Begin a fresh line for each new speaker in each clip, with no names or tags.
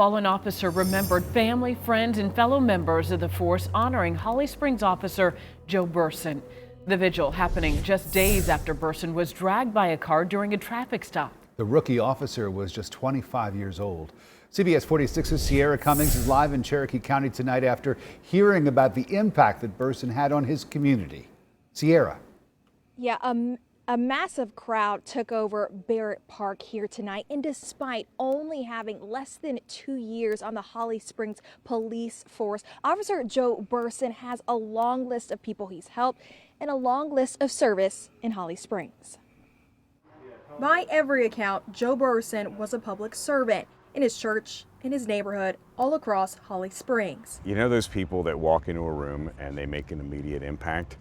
Fallen officer remembered family, friends, and fellow members of the force honoring Holly Springs officer Joe Burson. The vigil happening just days after Burson was dragged by a car during a traffic stop.
The rookie officer was just 25 years old. CBS 46's Sierra Cummings is live in Cherokee County tonight after hearing about the impact that Burson had on his community. Sierra.
Yeah, a massive crowd took over Barrett Park here tonight, and despite only having less than 2 years on the Holly Springs police force, Officer Joe Burson has a long list of people he's helped and a long list of service in Holly Springs. By every account, Joe Burson was a public servant in his church, in his neighborhood, all across Holly Springs.
You know those people that walk into a room and they make an immediate impact?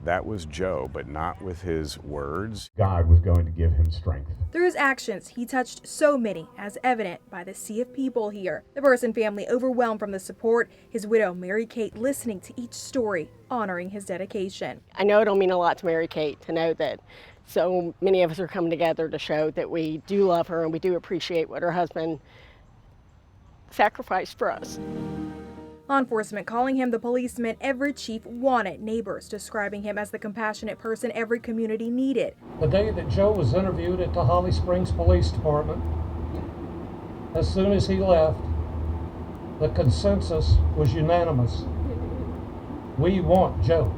That was Joe, but not with his words.
God was going to give him strength.
Through his actions, he touched so many, as evident by the sea of people here. The Burson family overwhelmed from the support, his widow, Mary Kate, listening to each story, honoring his dedication.
I know it'll mean a lot to Mary Kate to know that so many of us are coming together to show that we do love her and we do appreciate what her husband sacrificed for us.
Law enforcement calling him the policeman every chief wanted, neighbors describing him as the compassionate person every community needed.
The day that Joe was interviewed at the Holly Springs Police Department, as soon as he left, the consensus was unanimous. We want Joe.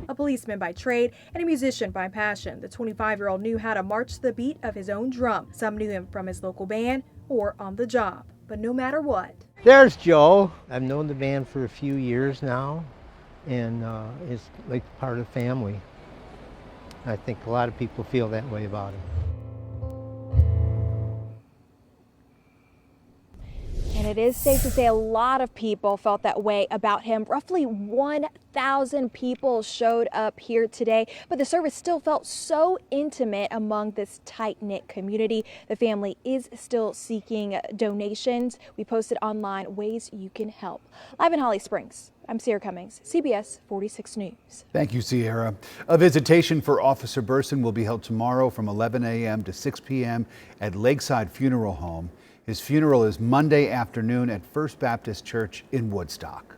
A policeman by trade and a musician by passion, the 25-year-old knew how to march to the beat of his own drum. Some knew him from his local band or on the job. But no matter what.
There's Joe. I've known the band for a few years now, and it's like part of the family. I think a lot of people feel that way about him.
And it is safe to say a lot of people felt that way about him. Roughly 1,000 people showed up here today, but the service still felt so intimate among this tight-knit community. The family is still seeking donations. We posted online ways you can help. Live in Holly Springs, I'm Sierra Cummings, CBS 46 News.
Thank you, Sierra. A visitation for Officer Burson will be held tomorrow from 11 a.m. to 6 p.m. at Lakeside Funeral Home. His funeral is Monday afternoon at First Baptist Church in Woodstock.